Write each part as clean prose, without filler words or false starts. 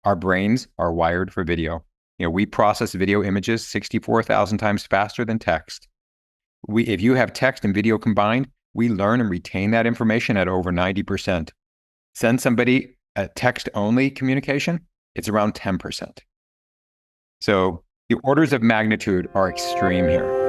our brains are wired for video. We process video images 64,000 times faster than text. If you have text and video combined, we learn and retain that information at over 90%. Send somebody a text-only communication, it's around 10%. So the orders of magnitude are extreme here.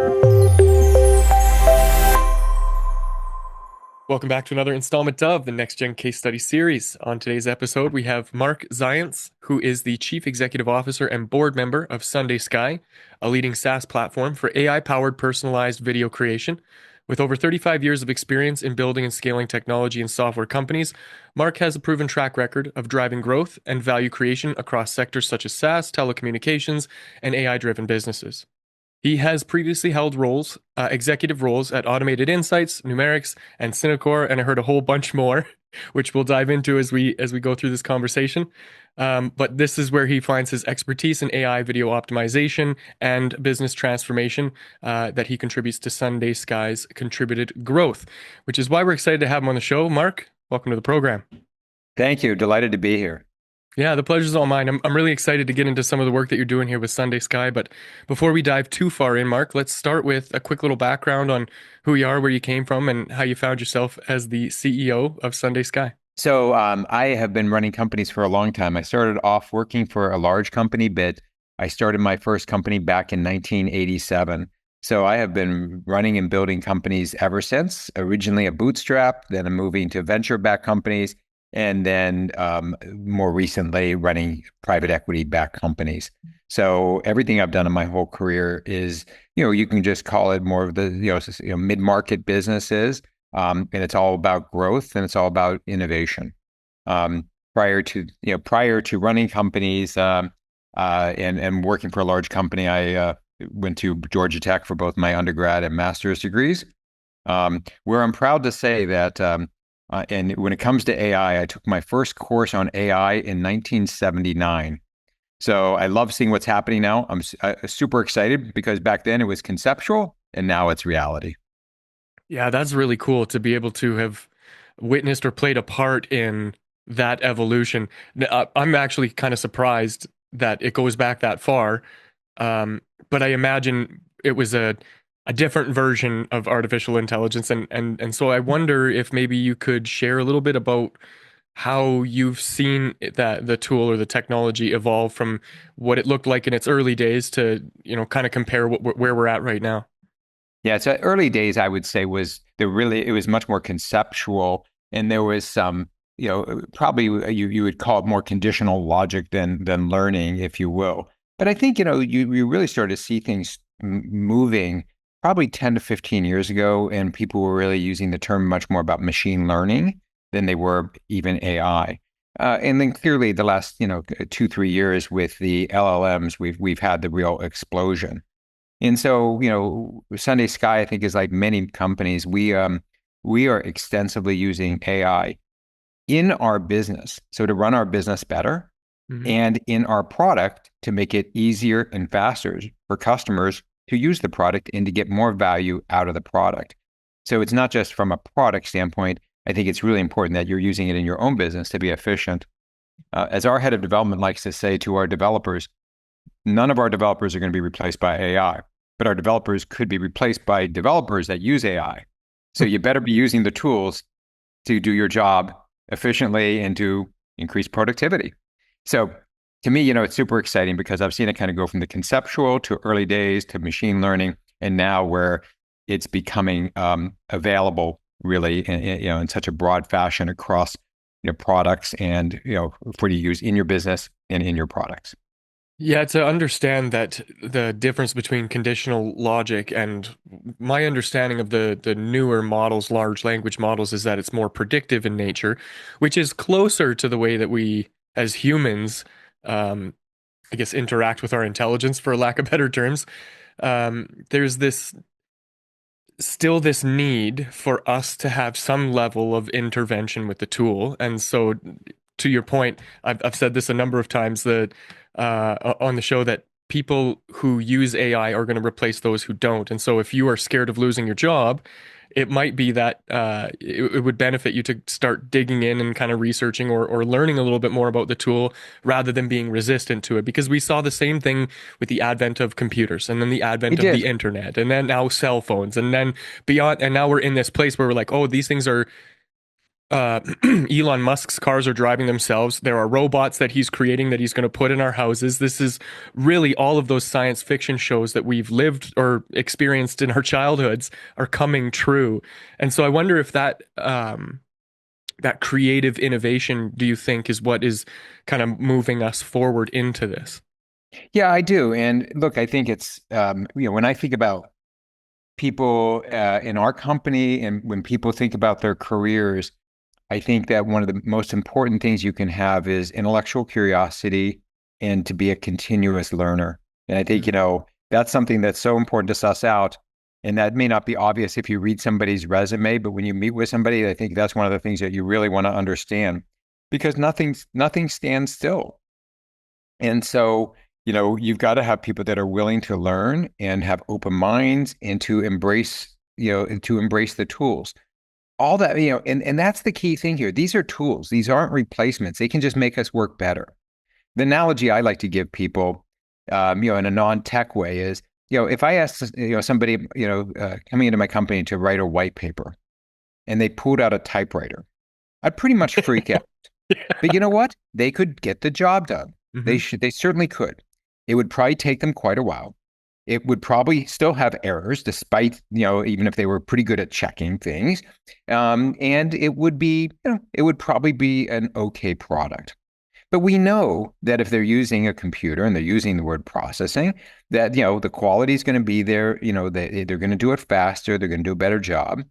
Welcome back to another installment of the Next Gen Case Study Series. On today's episode, we have Marc Zionts, who is the Chief Executive Officer and Board Member of SundaySky, a leading SaaS platform for AI-powered personalized video creation. With over 35 years of experience in building and scaling technology and software companies, Marc has a proven track record of driving growth and value creation across sectors such as SaaS, telecommunications, and AI-driven businesses. He has previously held executive roles at Automated Insights, Numerics, and Synacor, and I heard a whole bunch more, which we'll dive into as we go through this conversation. But this is where he finds his expertise in AI video optimization and business transformation that he contributes to SundaySky's contributed growth, which is why we're excited to have him on the show. Marc, welcome to the program. Thank you. Delighted to be here. Yeah, the pleasure's all mine. I'm really excited to get into some of the work that you're doing here with SundaySky. But before we dive too far in, Marc, let's start with a quick little background on who you are, where you came from, and how you found yourself as the CEO of SundaySky. So I have been running companies for a long time. I started off working for a large company, but I started my first company back in 1987. So I have been running and building companies ever since, originally a bootstrap, then moving to venture-backed companies, and then more recently running private equity-backed companies. So everything I've done in my whole career is, you can just call it more of the, mid-market businesses, and it's all about growth and it's all about innovation. Prior to running companies and working for a large company, I went to Georgia Tech for both my undergrad and master's degrees, where I'm proud to say that. And when it comes to AI, I took my first course on AI in 1979. So I love seeing what's happening now. I'm super excited because back then it was conceptual and now it's reality. Yeah, that's really cool to be able to have witnessed or played a part in that evolution. I'm actually kind of surprised that it goes back that far. But I imagine it was a different version of artificial intelligence. And so I wonder if maybe you could share a little bit about how you've seen that the tool or the technology evolve from what it looked like in its early days to, kind of compare where we're at right now. Yeah, so early days, I would say it was much more conceptual, and there was some, probably you would call it more conditional logic than learning, if you will. But I think, you really started to see things moving probably 10 to 15 years ago, and people were really using the term much more about machine learning than they were even AI. And then clearly the last, 2-3 years with the LLMs, we've had the real explosion. And so, SundaySky, I think, is like many companies. We are extensively using AI in our business, so to run our business better, and in our product to make it easier and faster for customers to use the product and to get more value out of the product. So it's not just from a product standpoint. I think it's really important that you're using it in your own business to be efficient. As our head of development likes to say to our developers, none of our developers are going to be replaced by AI, but our developers could be replaced by developers that use AI. So you better be using the tools to do your job efficiently and to increase productivity. So to me, it's super exciting because I've seen it kind of go from the conceptual to early days to machine learning, and now where it's becoming available really, in such a broad fashion across products and for you to use in your business and in your products. Yeah, to understand that the difference between conditional logic and my understanding of the newer models, large language models, is that it's more predictive in nature, which is closer to the way that we as humans, I guess, interact with our intelligence, for lack of better terms. There's still this need for us to have some level of intervention with the tool. And so to your point, I've said this a number of times that on the show, that people who use AI are going to replace those who don't. And so if you are scared of losing your job, it might be that it would benefit you to start digging in and kind of researching or learning a little bit more about the tool rather than being resistant to it. Because we saw the same thing with the advent of computers and then the He advent of the did. internet and then now cell phones and then beyond. And now we're in this place where we're like, oh, these things are Elon Musk's cars are driving themselves. There are robots that he's creating that he's going to put in our houses. This is really all of those science fiction shows that we've lived or experienced in our childhoods are coming true. And so I wonder if that creative innovation, do you think, is what is kind of moving us forward into this? Yeah, I do. And look, I think it's, when I think about people in our company and when people think about their careers, I think that one of the most important things you can have is intellectual curiosity and to be a continuous learner. And I think, that's something that's so important to suss out. And that may not be obvious if you read somebody's resume, but when you meet with somebody, I think that's one of the things that you really want to understand because nothing stands still. And so, you've got to have people that are willing to learn and have open minds and to embrace, and to embrace the tools. All that, and that's the key thing here. These are tools. These aren't replacements. They can just make us work better. The analogy I like to give people, in a non-tech way is, if I asked, somebody, coming into my company to write a white paper and they pulled out a typewriter, I'd pretty much freak out. But you know what? They could get the job done. Mm-hmm. They certainly could. It would probably take them quite a while. It would probably still have errors, despite, even if they were pretty good at checking things. And it would be, it would probably be an okay product. But we know that if they're using a computer and they're using the word processing, that, the quality is going to be there, they're going to do it faster, they're going to do a better job.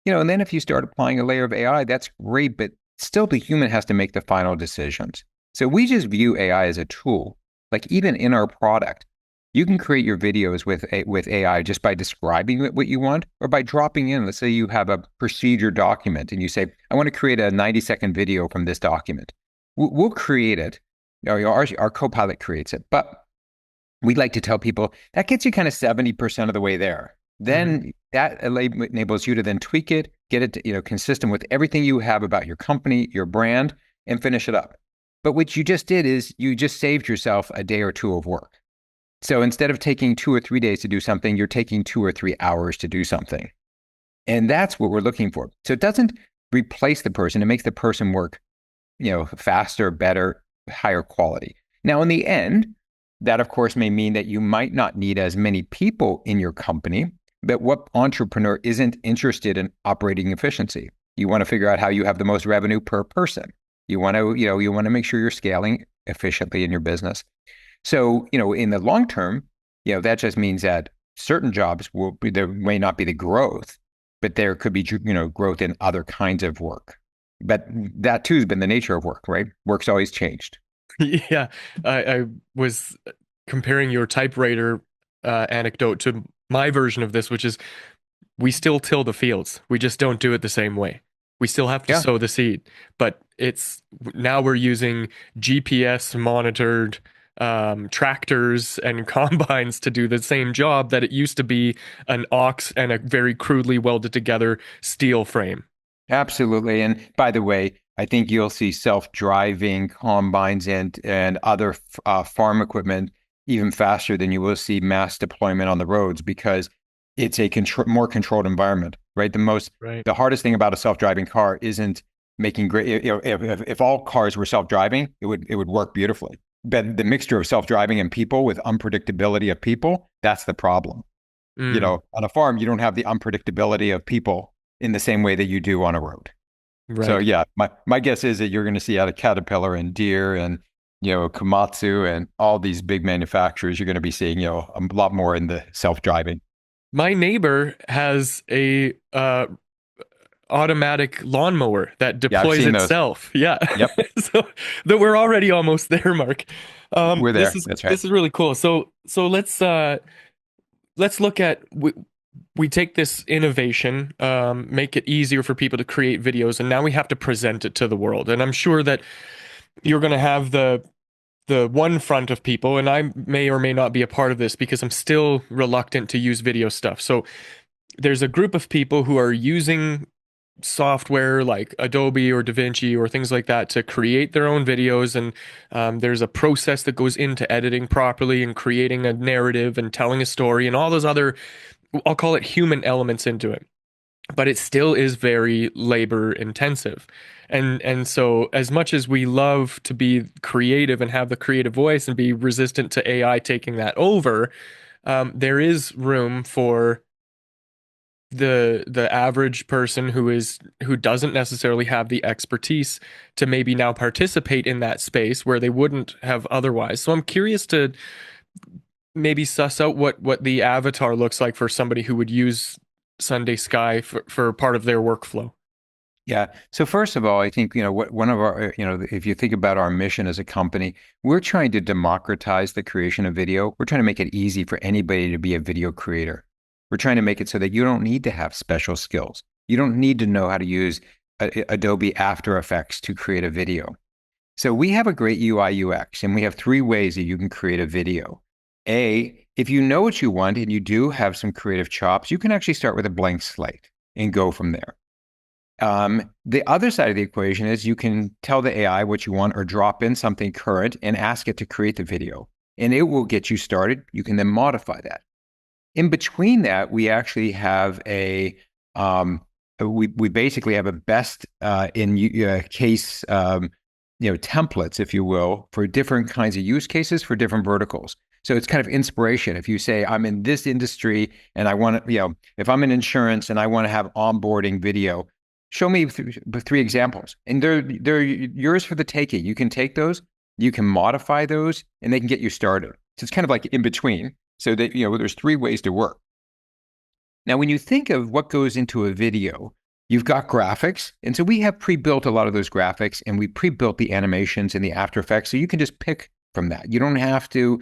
And then if you start applying a layer of AI, that's great, but still the human has to make the final decisions. So we just view AI as a tool. Like even in our product, you can create your videos with AI just by describing what you want or by dropping in. Let's say you have a procedure document and you say, I want to create a 90-second video from this document. We'll create it. Our Copilot creates it. But we like to tell people that gets you kind of 70% of the way there. Then that enables you to then tweak it, get it to, consistent with everything you have about your company, your brand, and finish it up. But what you just did is you just saved yourself a day or two of work. So instead of taking 2 or 3 days to do something, you're taking 2 or 3 hours to do something. And that's what we're looking for. So it doesn't replace the person. It makes the person work, faster, better, higher quality. Now, in the end, that of course may mean that you might not need as many people in your company, but what entrepreneur isn't interested in operating efficiency? You want to figure out how you have the most revenue per person. You want to make sure you're scaling efficiently in your business. So, in the long term, that just means that certain jobs there may not be the growth, but there could be, growth in other kinds of work. But that too has been the nature of work, right? Work's always changed. Yeah, I was comparing your typewriter anecdote to my version of this, which is we still till the fields. We just don't do it the same way. We still have to Yeah, sow the seed, but it's now we're using GPS monitored tractors and combines to do the same job that it used to be an ox and a very crudely welded together steel frame. absolutely. And by the way, I think you'll see self-driving combines and other farm equipment even faster than you will see mass deployment on the roads because it's a more controlled environment, right? Right. The hardest thing about a self-driving car isn't making great. If all cars were self-driving, it would work beautifully. But the mixture of self-driving and people with unpredictability of people, that's the problem. Mm, On a farm, you don't have the unpredictability of people in the same way that you do on a road. So right. yeah, my guess is that you're going to see out of Caterpillar and Deere and Komatsu and all these big manufacturers, you're going to be seeing a lot more in the self-driving. My neighbor has a automatic lawnmower that Yeah, I've deploys seen those. itself. Yeah. Yep, So that we're already almost there, Mark. we're This there. is That's right. this is really cool. So let's look at we take this innovation, make it easier for people to create videos, and now we have to present it to the world. And I'm sure that you're going to have the one front of people, and I may or may not be a part of this because I'm still reluctant to use video stuff. So there's a group of people who are using software like Adobe or DaVinci or things like that to create their own videos. And there's a process that goes into editing properly and creating a narrative and telling a story and all those other, I'll call it human elements into it. But it still is very labor intensive. And so as much as we love to be creative and have the creative voice and be resistant to AI taking that over, there is room for the average person who doesn't necessarily have the expertise to maybe now participate in that space where they wouldn't have otherwise. So I'm curious to maybe suss out what the avatar looks like for somebody who would use SundaySky for part of their workflow. Yeah. So first of all, I think, one of our, if you think about our mission as a company, we're trying to democratize the creation of video. We're trying to make it easy for anybody to be a video creator. We're trying to make it so that you don't need to have special skills. You don't need to know how to use Adobe After Effects to create a video. So we have a great UI UX, and we have 3 ways that you can create a video. If you know what you want and you do have some creative chops, you can actually start with a blank slate and go from there. The other side of the equation is you can tell the AI what you want or drop in something current and ask it to create the video, and it will get you started. You can then modify that. In between that, we actually have we basically have a best in case templates, if you will, for different kinds of use cases for different verticals. So it's kind of inspiration. If you say, I'm in this industry and I want to, if I'm in insurance and I want to have onboarding video, show me 3 examples. And they're yours for the taking. You can take those, you can modify those, and they can get you started. So it's kind of like in between. So that, there's 3 ways to work. Now, when you think of what goes into a video, you've got graphics. And so we have pre-built a lot of those graphics, and we pre-built the animations and the After Effects. So you can just pick from that. You don't have to,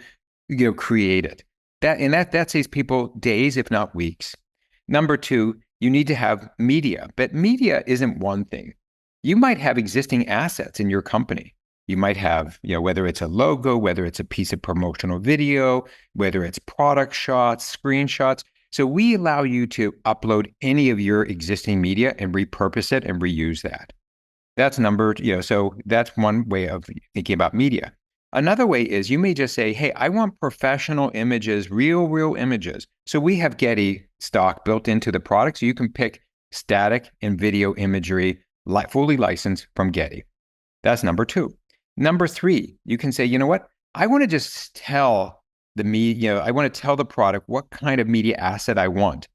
create it. That saves people days, if not weeks. Number 2, you need to have media, but media isn't one thing. You might have existing assets in your company. You might have, whether it's a logo, whether it's a piece of promotional video, whether it's product shots, screenshots. So we allow you to upload any of your existing media and repurpose it and reuse that. That's so that's one way of thinking about media. Another way is you may just say, hey, I want professional images, real images. So we have Getty stock built into the product. So you can pick static and video imagery, fully licensed from Getty. That's number 2. Number 3, you can say, you know what? I want to just tell the media, I want to tell the product what kind of media asset I want.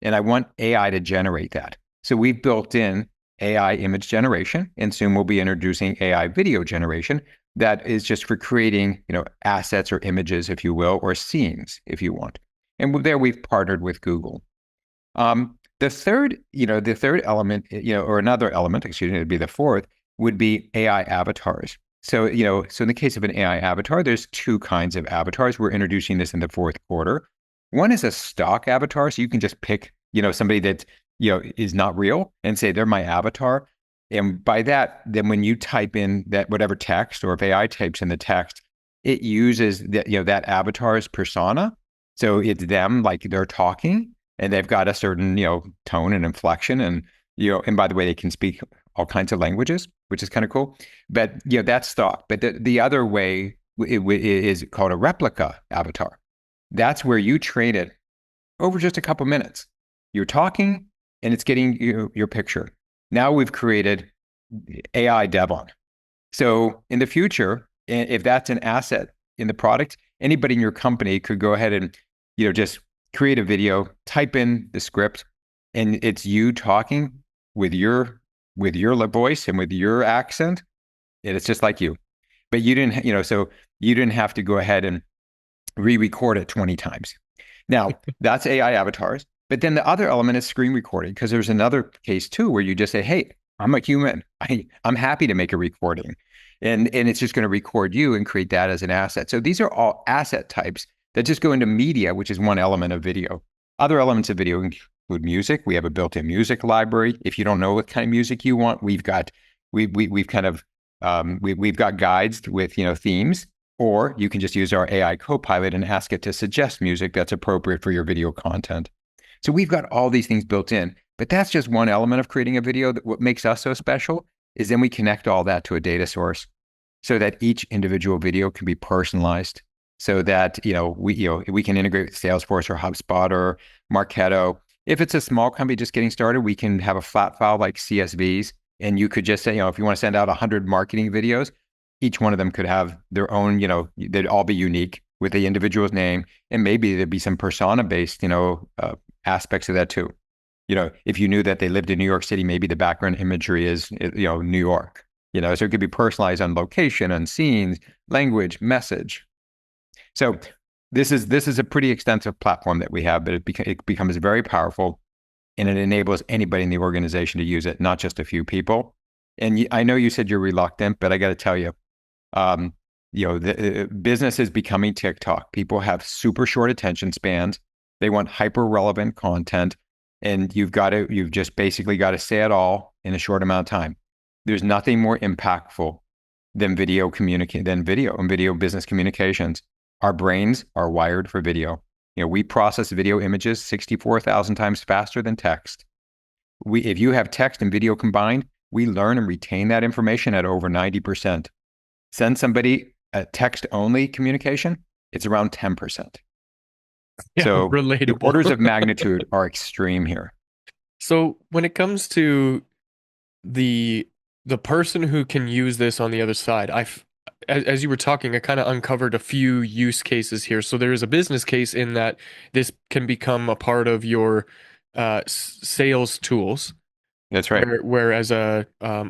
And I want AI to generate that. So we've built in AI image generation, and soon we'll be introducing AI video generation. That is just for creating, assets or images, if you will, or scenes, if you want. And there we've partnered with Google. The third element, or another element, it'd be the 4th, would be AI avatars. So in the case of an AI avatar, there's 2 kinds of avatars. We're introducing this in the 4th quarter. One is a stock avatar. So you can just pick, somebody that, is not real and say they're my avatar. And by that, then when you type in that whatever text, or if AI types in the text, it uses that avatar's persona. So it's them, like they're talking, and they've got a certain, tone and inflection. And, and by the way, they can speak all kinds of languages, which is kind of cool. But, that's stock. But the other way is called a replica avatar. That's where you train it over just a couple minutes. You're talking and it's getting your picture. Now we've created AI Devon. So in the future, if that's an asset in the product, anybody in your company could go ahead and, just create a video, type in the script, and it's you talking with your voice and with your accent, and it's just like you. But you didn't, so you didn't have to go ahead and re-record it 20 times. Now, that's AI avatars. But then the other element is screen recording, because there's another case too where you just say, hey, I'm a human. I'm happy to make a recording. And it's just going to record you and create that as an asset. So these are all asset types that just go into media, which is one element of video. Other elements of video include music. We have a built-in music library. If you don't know what kind of music you want, we've got guides with themes, or you can just use our AI Copilot and ask it to suggest music that's appropriate for your video content. So we've got all these things built in, but that's just one element of creating a video. That what makes us so special is then we connect all that to a data source so that each individual video can be personalized, so that we can integrate with Salesforce or HubSpot or Marketo. If it's a small company just getting started, we can have a flat file like CSVs, and you could just say, if you want to send out 100 marketing videos, each one of them could have their own, they'd all be unique with the individual's name, and maybe there'd be some persona-based, aspects of that too. If you knew that they lived in New York City, maybe the background imagery is, New York. So it could be personalized on location, on scenes, language, message. So this is a pretty extensive platform that we have, but it becomes very powerful, and it enables anybody in the organization to use it, not just a few people. And I know you said you're reluctant, but I got to tell you, the business is becoming TikTok. People have super short attention spans. They want hyper relevant content, and you've just basically got to say it all in a short amount of time. There's nothing more impactful than video and video business communications. Our brains are wired for video. We process video images 64,000 times faster than text. If you have text and video combined, we learn and retain that information at over 90%. Send somebody a text-only communication, it's around 10%. Yeah, so relatable. The orders of magnitude are extreme here. So when it comes to the person who can use this on the other side, as you were talking, I kind of uncovered a few use cases here. So there is a business case in that this can become a part of your sales tools. That's right. Where as a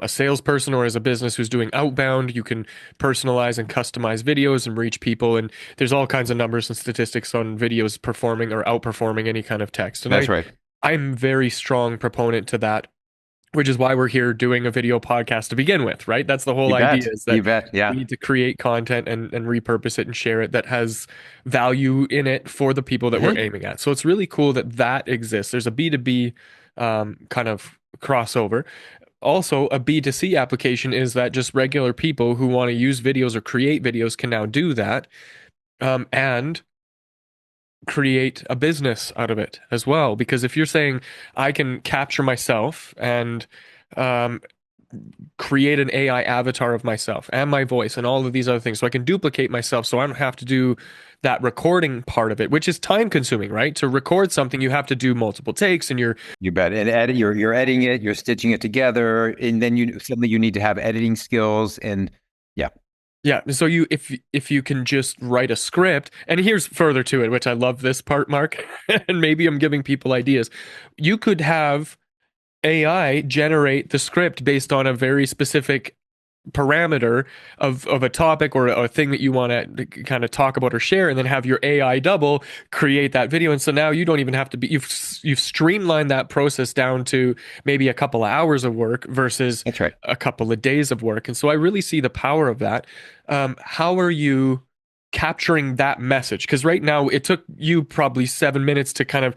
salesperson or as a business who's doing outbound, you can personalize and customize videos and reach people. And there's all kinds of numbers and statistics on videos performing or outperforming any kind of text. And that's right. I'm very strong proponent to that, which is why we're here doing a video podcast to begin with, right? That's the whole idea, is that we need to create content and repurpose it and share it that has value in it for the people that we're aiming at. So it's really cool that exists. There's a B2B kind of crossover. Also, a B2C application is that just regular people who want to use videos or create videos can now do that and create a business out of it as well. Because if you're saying I can capture myself and create an AI avatar of myself and my voice and all of these other things, so I can duplicate myself, so I don't have to do that recording part of it, which is time consuming, right? To record something, you have to do multiple takes, and you bet. And you're editing it, you're stitching it together, and then suddenly you need to have editing skills, and yeah. So if you can just write a script, and here's further to it, which I love this part, Mark, and maybe I'm giving people ideas. You could have AI generate the script based on a very specific parameter of a topic or a thing that you want to kind of talk about or share, and then have your AI double create that video. And so now you don't even have to be, you've streamlined that process down to maybe a couple of hours of work versus a couple of days of work. And so I really see the power of that. How are you capturing that message? Because right now it took you probably 7 minutes to kind of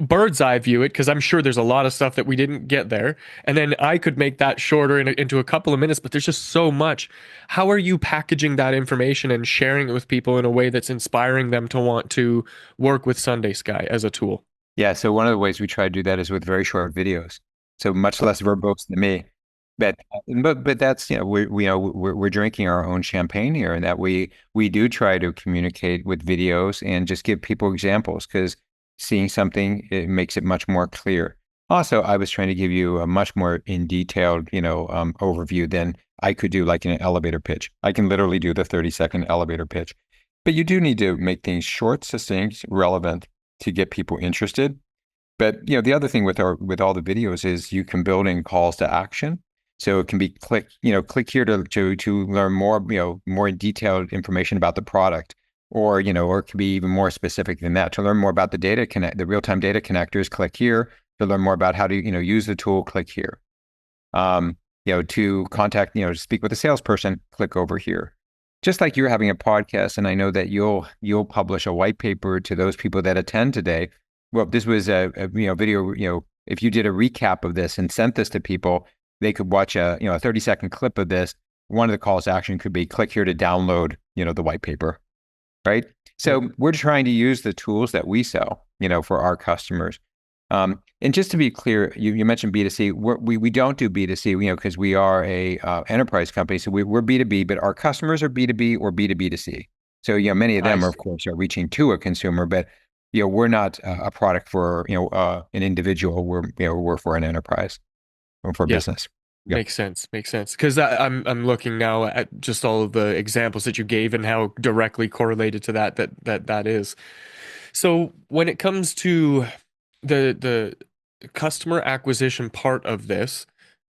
bird's eye view it, because I'm sure there's a lot of stuff that we didn't get there. And then I could make that shorter into a couple of minutes, but there's just so much. How are you packaging that information and sharing it with people in a way that's inspiring them to want to work with SundaySky as a tool? Yeah, so one of the ways we try to do that is with very short videos. So much less verbose than me. But that's, we're drinking our own champagne here, and that we do try to communicate with videos and just give people examples, because seeing something, it makes it much more clear. Also, I was trying to give you a much more in detailed, overview than I could do like in an elevator pitch. I can literally do the 30-second elevator pitch, but you do need to make things short, succinct, relevant to get people interested. But the other thing with all the videos is you can build in calls to action. So it can be click here to learn more, more detailed information about the product. Or it could be even more specific than that. To learn more about the real-time data connectors, click here. To learn more about how to, use the tool, click here. To contact, to speak with a salesperson, click over here. Just like you're having a podcast, and I know that you'll publish a white paper to those people that attend today. Well, this was a video, if you did a recap of this and sent this to people, they could watch a 30-second clip of this. One of the calls to action could be click here to download, the white paper. Right. So we're trying to use the tools that we sell, for our customers And just to be clear, you mentioned B2C. We don't do B2C, because we are a enterprise company. So we're B2B, but our customers are B2B or B2B2C. So, many of I them, are, of see. course, are reaching to a consumer, but, we're not a product for, an individual. We're for an enterprise or for Yeah. business. Yep. Makes sense. Makes sense. Because I'm looking now at just all of the examples that you gave and how directly correlated to that is. So when it comes to the customer acquisition part of this,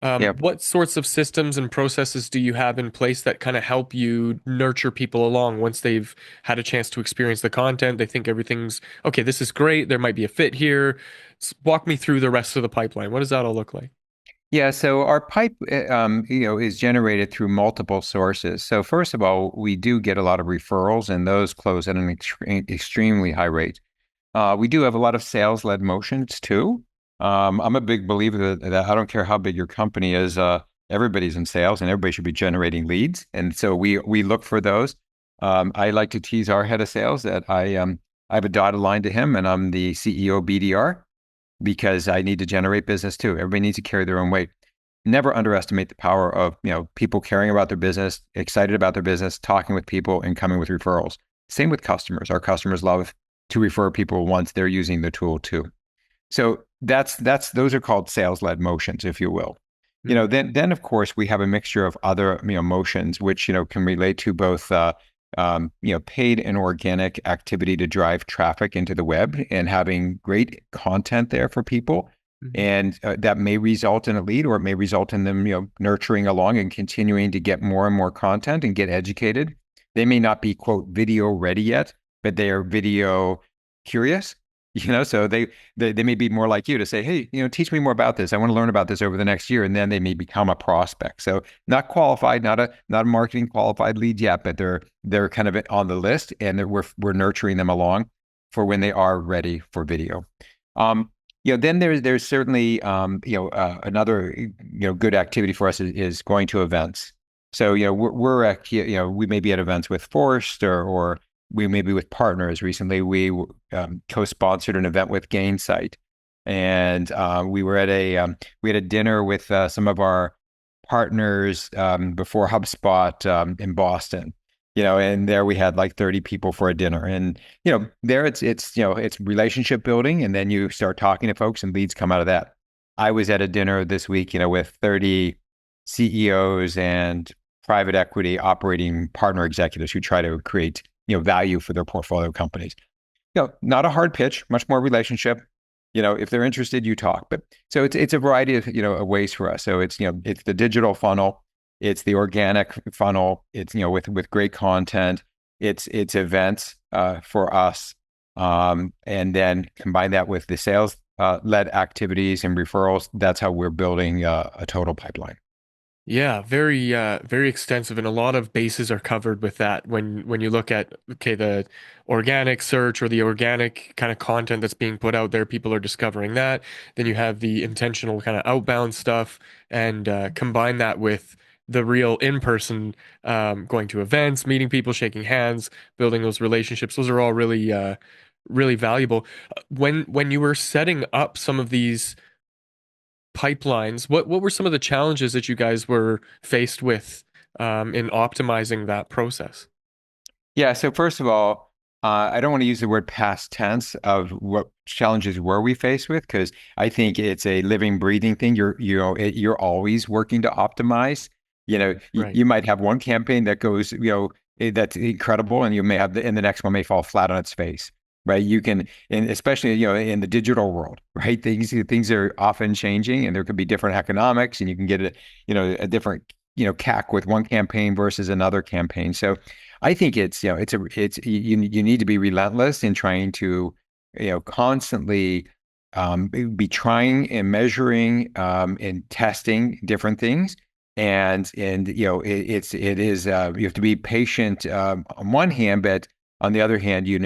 Yep. what sorts of systems and processes do you have in place that kind of help you nurture people along once they've had a chance to experience the content? They think everything's okay, this is great. There might be a fit here. Walk me through the rest of the pipeline. What does that all look like? Yeah, so our pipe, is generated through multiple sources. So first of all, we do get a lot of referrals, and those close at an extremely high rate. We do have a lot of sales-led motions too. I'm a big believer that I don't care how big your company is, everybody's in sales, and everybody should be generating leads. And so we look for those. I like to tease our head of sales that I have a dotted line to him, and I'm the CEO BDR because I need to generate business too. Everybody needs to carry their own weight. Never underestimate the power of, people caring about their business, excited about their business, talking with people, and coming with referrals. Same with customers. Our customers love to refer people once they're using the tool too. So that's those are called sales-led motions, if you will. Mhm. Then of course we have a mixture of other, motions which, can relate to both paid and organic activity to drive traffic into the web and having great content there for people. Mhm. And that may result in a lead, or it may result in them, nurturing along and continuing to get more and more content and get educated. They may not be, quote, video ready yet, but they are video curious. So they may be more like you to say, hey, teach me more about this. I want to learn about this over the next year. And then they may become a prospect. So not qualified, not a marketing qualified lead yet, but they're kind of on the list, and we're nurturing them along for when they are ready for video. Then there's certainly, another, good activity for us is going to events. So, we're at, we may be at events with Forrest, or we may be with partners. Recently, we co-sponsored an event with Gainsight, and we had a dinner with some of our partners before HubSpot in Boston. And there we had like 30 people for a dinner, and there it's relationship building, and then you start talking to folks, and leads come out of that. I was at a dinner this week, with 30 CEOs and private equity operating partner executives who try to create value for their portfolio companies. Not a hard pitch, much more relationship. If they're interested, you talk. But so it's a variety of of ways for us. So it's the digital funnel, it's the organic funnel, it's with great content, it's events for us, and then combine that with the sales led activities and referrals. That's how we're building a total pipeline. Yeah, very extensive, and a lot of bases are covered with that. When you look at okay, the organic search or the organic kind of content that's being put out there, people are discovering that. Then you have the intentional kind of outbound stuff, and combine that with the real in-person, going to events, meeting people, shaking hands, building those relationships. Those are all really valuable. When you were setting up some of these pipelines, what were some of the challenges that you guys were faced with in optimizing that process? Yeah. So first of all, I don't want to use the word past tense of what challenges were we faced with, because I think it's a living, breathing thing. You're always working to optimize. Right. You might have one campaign that goes, that's incredible, and you may have and the next one may fall flat on its face. Right. You can, and especially, in the digital world, right? Things are often changing, and there could be different economics, and you can get a different, CAC with one campaign versus another campaign. So I think you need to be relentless in trying to, constantly be trying and measuring and testing different things. And it is you have to be patient on one hand, but on the other hand, you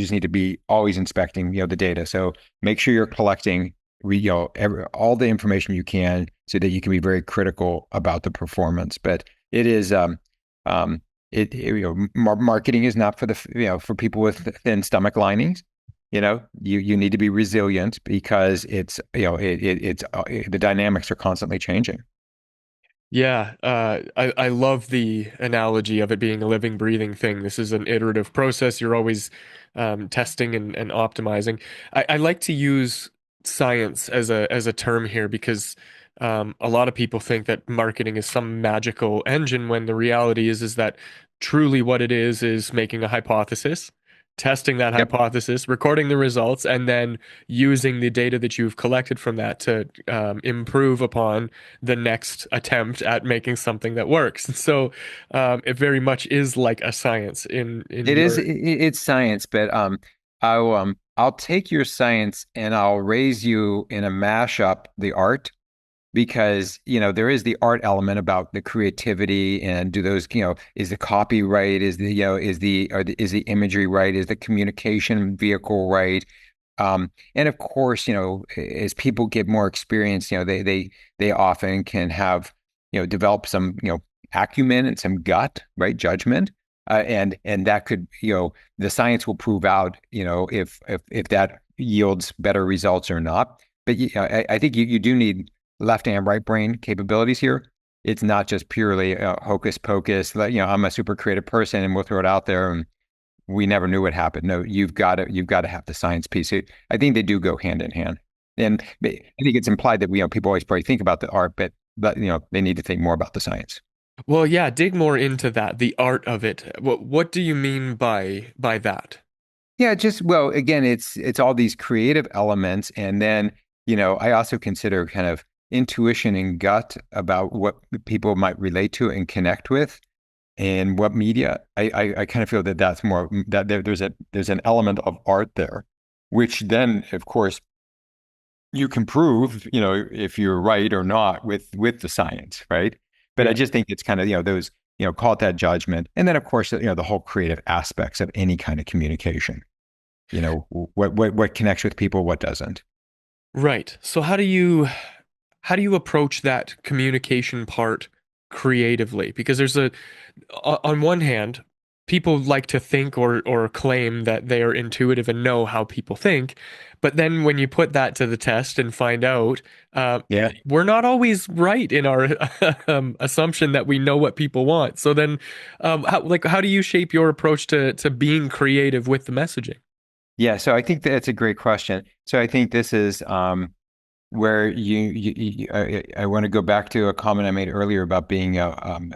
just need to be always inspecting, the data. So make sure you're collecting, all the information you can, so that you can be very critical about the performance. But it is, marketing is not for for people with thin stomach linings. You need to be resilient because the dynamics are constantly changing. Yeah, I love the analogy of it being a living, breathing thing. This is an iterative process. You're always testing and optimizing. I like to use science as a term here because a lot of people think that marketing is some magical engine when the reality is that truly what it is making a hypothesis, testing that Yep. hypothesis, recording the results, and then using the data that you've collected from that to improve upon the next attempt at making something that works. So it very much is like a science in It is your. it's science, but I'll take your science and I'll raise you in a mashup the art because there is the art element about the creativity and do those is the copy right, is the is the imagery right, is the communication vehicle right, and of course as people get more experience they often can have develop some acumen and some gut right judgment, and that could the science will prove out if that yields better results or not. But I think you do need left and right brain capabilities here. It's not just purely hocus pocus. I'm a super creative person and we'll throw it out there and we never knew what happened. No, you've got to have the science piece. I think they do go hand in hand. And I think it's implied that people always probably think about the art, but they need to think more about the science. Well, yeah, dig more into that, the art of it. What do you mean by that? Yeah, just well, again, it's all these creative elements, and then I also consider kind of intuition and gut about what people might relate to and connect with, and what media. I kind of feel that that's more that there's an element of art there, which then, of course, you can prove, if you're right or not with the science, right? But I Yeah. just think it's kind of those call it that judgment, and then of course the whole creative aspects of any kind of communication. What connects with people, what doesn't. Right. So how do you approach that communication part creatively? Because on one hand, people like to think or claim that they are intuitive and know how people think, but then when you put that to the test and find out, uh, Yeah. we're not always right in our assumption that we know what people want. So then, how do you shape your approach to being creative with the messaging? Yeah, so I think that's a great question. So I think this is where I want to go back to a comment I made earlier about being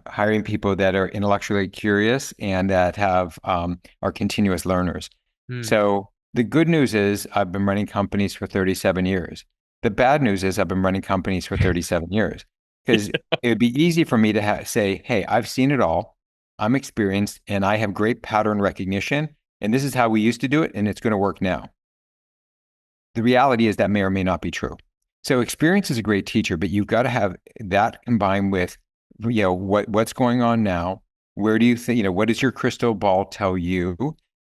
hiring people that are intellectually curious and that have are continuous learners. Hmm. So the good news is I've been running companies for 37 years. The bad news is I've been running companies for 37 years because it would be easy for me to say, "Hey, I've seen it all. I'm experienced and I have great pattern recognition, and this is how we used to do it, and it's going to work now." The reality is that may or may not be true. So experience is a great teacher, but you've got to have that combined with, what's going on now. Where do you think, what does your crystal ball tell you?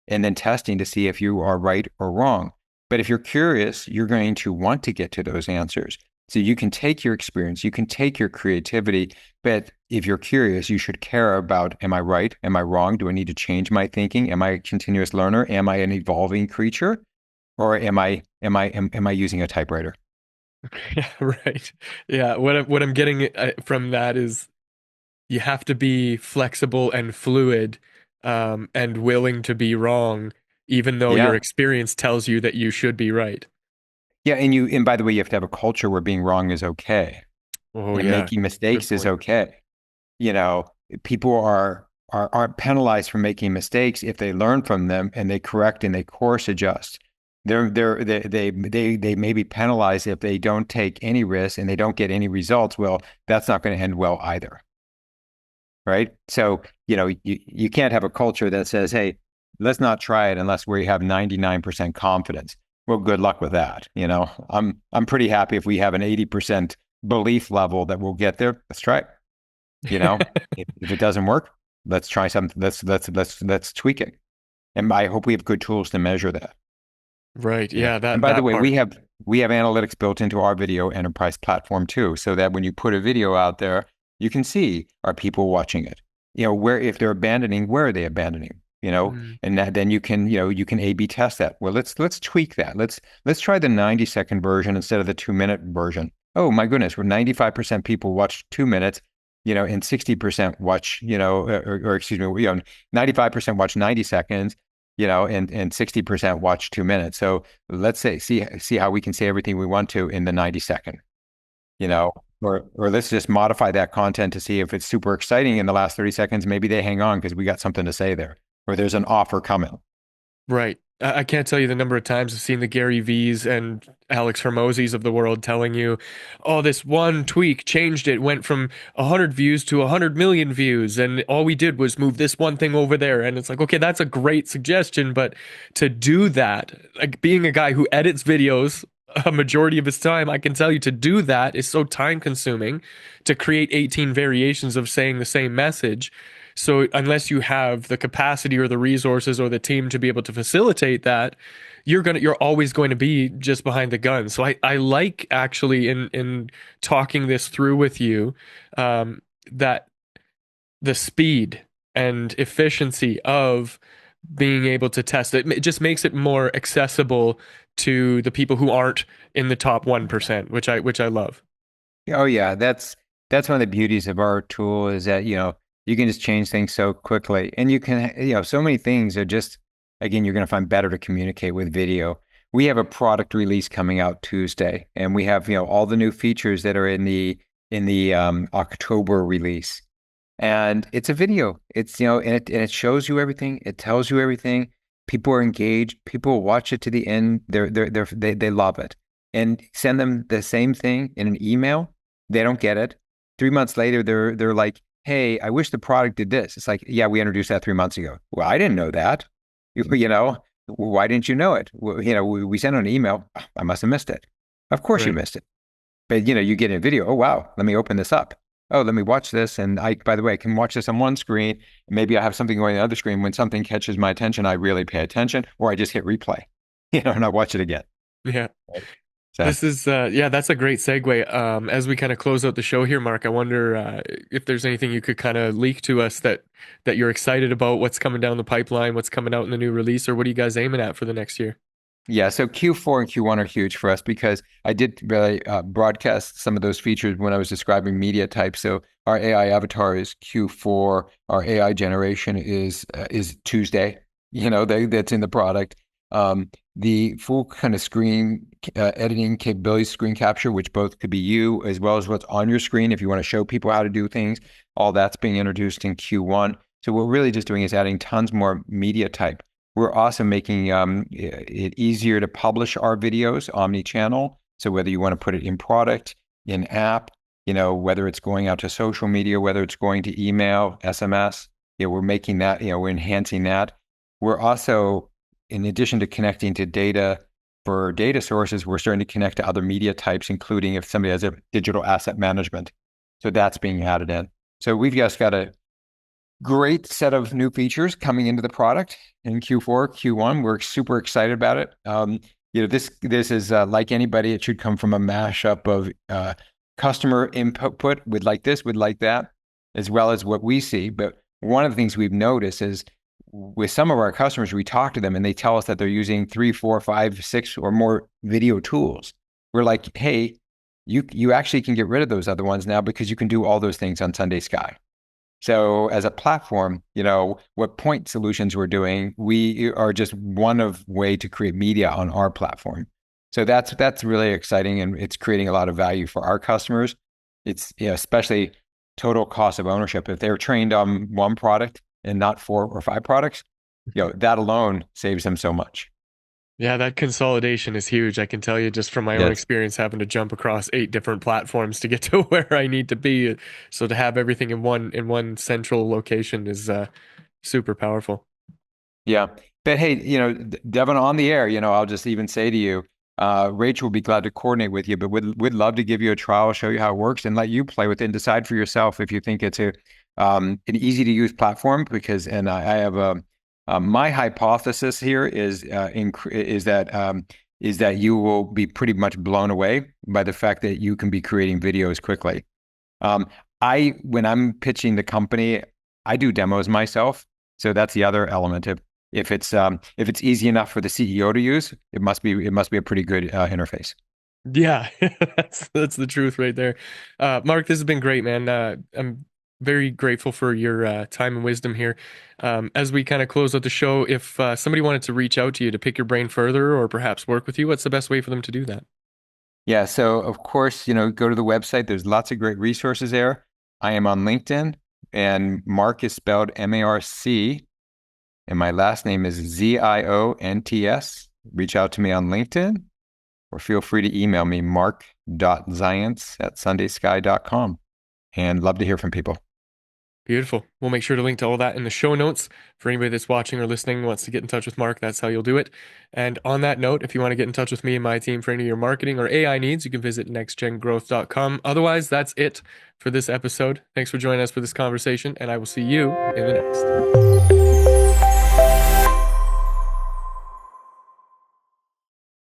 And then testing to see if you are right or wrong. But if you're curious, you're going to want to get to those answers. So you can take your experience, you can take your creativity, but if you're curious, you should care about, am I right? Am I wrong? Do I need to change my thinking? Am I a continuous learner? Am I an evolving creature? Or am I using a typewriter? Yeah, right. Yeah, what I'm getting from that is you have to be flexible and fluid, and willing to be wrong, even though your Yeah. experience tells you that you should be right. Yeah, and by the way, you have to have a culture where being wrong is okay Oh and yeah, making good mistakes is point. okay. You know, people aren't penalized for making mistakes if they learn from them and they correct and they course adjust. They may be penalized if they don't take any risks and they don't get any results. Well, that's not going to end well either, right? So, you can't have a culture that says, "Hey, let's not try it unless we have 99% confidence." Well, good luck with that. I'm pretty happy if we have an 80% belief level that we'll get there. Let's try it. If it doesn't work, let's try something. Let's tweak it. And I hope we have good tools to measure that. Right. Yeah. Yeah, And that by the that way, part. we have analytics built into our video enterprise platform too, so that when you put a video out there, you can see, are people watching it? Where if they're abandoning, where are they abandoning? Mm. and then you can A/B test that. Well, let's tweak that. Let's try the 90-second version instead of the 2-minute version. Oh my goodness, we're 95% people watch 2 minutes, and 60% watch, or excuse me, 95% watch 90 seconds, and 60% watch 2 minutes. So let's see how we can say everything we want to in the 90-second, you know, or let's just modify that content to see if it's super exciting in the last 30 seconds. Maybe they hang on because we got something to say there, or there's an offer coming. Right. I can't tell you the number of times I've seen the Gary V's and Alex Hermosis of the world telling you, oh, this one tweak changed it, went from 100 views to 100 million views, and all we did was move this one thing over there. And it's like, okay, that's a great suggestion, but to do that, like being a guy who edits videos a majority of his time, I can tell you to do that is so time consuming to create 18 variations of saying the same message. So unless you have the capacity or the resources or the team to be able to facilitate that, you're always going to be just behind the gun. So I like actually in talking this through with you, that the speed and efficiency of being able to test it just makes it more accessible to the people who aren't in the top 1%, which I love. Oh yeah, that's one of the beauties of our tool is that, you can just change things so quickly. And you can, so many things are just, again, you're going to find better to communicate with video. We have a product release coming out Tuesday, and we have, all the new features that are in the October release. And it's a video. It's, and it shows you everything. It tells you everything. People are engaged. People watch it to the end. They love it. And send them the same thing in an email. They don't get it. 3 months later, they're like, hey, I wish the product did this. It's like, yeah, we introduced that 3 months ago. Well, I didn't know that. Why didn't you know it? Well, we sent an email. I must have missed it. Of course you Right. missed it. But, you get a video. Oh, wow. Let me open this up. Oh, let me watch this. And by the way, I can watch this on one screen. Maybe I have something going on the other screen. When something catches my attention, I really pay attention, or I just hit replay, and I watch it again. Yeah. So, This is yeah, that's a great segue. As we kind of close out the show here, Mark, I wonder if there's anything you could kind of leak to us that you're excited about, what's coming down the pipeline, what's coming out in the new release, or what are you guys aiming at for the next year? yeah. So Q4 and Q1 are huge for us because I did really broadcast some of those features when I was describing media types. So our AI avatar is Q4. Our AI generation is Tuesday. That's in the product. The full kind of screen editing capabilities, screen capture, which both could be you as well as what's on your screen if you want to show people how to do things, all that's being introduced in Q1. So what we're really just doing is adding tons more media type. We're also making it easier to publish our videos omni-channel. So whether you want to put it in product, in app, whether it's going out to social media, whether it's going to email, SMS, we're making that, we're enhancing that. We're also, in addition to connecting to data for data sources, we're starting to connect to other media types, including if somebody has a digital asset management. So that's being added in. So we've just got a great set of new features coming into the product in Q4, Q1. We're super excited about it. This is like anybody, it should come from a mashup of customer input with like this, with like that, as well as what we see. But one of the things we've noticed is with some of our customers, we talk to them and they tell us that they're using 3, 4, 5, 6 or more video tools. We're like, hey, you actually can get rid of those other ones now because you can do all those things on SundaySky. So as a platform, what point solutions we're doing, we are just one of way to create media on our platform. So that's really exciting, and it's creating a lot of value for our customers. It's especially total cost of ownership. If they're trained on one product and not 4 or 5 products, that alone saves them so much. Yeah, that consolidation is huge. I can tell you just from my own Yes. experience having to jump across 8 different platforms to get to where I need to be. So to have everything in one central location is super powerful. Yeah. But hey, Devin, on the air, I'll just even say to you, Rachel will be glad to coordinate with you, but would love to give you a trial, show you how it works, and let you play with it and decide for yourself if you think it's an easy to use platform. Because, and I have my hypothesis here is that you will be pretty much blown away by the fact that you can be creating videos quickly. Um, when I'm pitching the company, I do demos myself. So that's the other element. If it's easy enough for the CEO to use, it must be a pretty good interface. Yeah, that's the truth right there. Mark, this has been great, man. I'm very grateful for your time and wisdom here. As we kind of close out the show, if somebody wanted to reach out to you to pick your brain further or perhaps work with you, what's the best way for them to do that? Yeah, so of course, go to the website. There's lots of great resources there. I am on LinkedIn, and Mark is spelled Marc, and my last name is Zionts. Reach out to me on LinkedIn, or feel free to email me, mark.zients@sundaysky.com. And love to hear from people. Beautiful. We'll make sure to link to all that in the show notes for anybody that's watching or listening wants to get in touch with Mark. That's how you'll do it. And on that note, if you want to get in touch with me and my team for any of your marketing or AI needs, you can visit nextgengrowth.com. Otherwise, that's it for this episode. Thanks for joining us for this conversation, and I will see you in the next.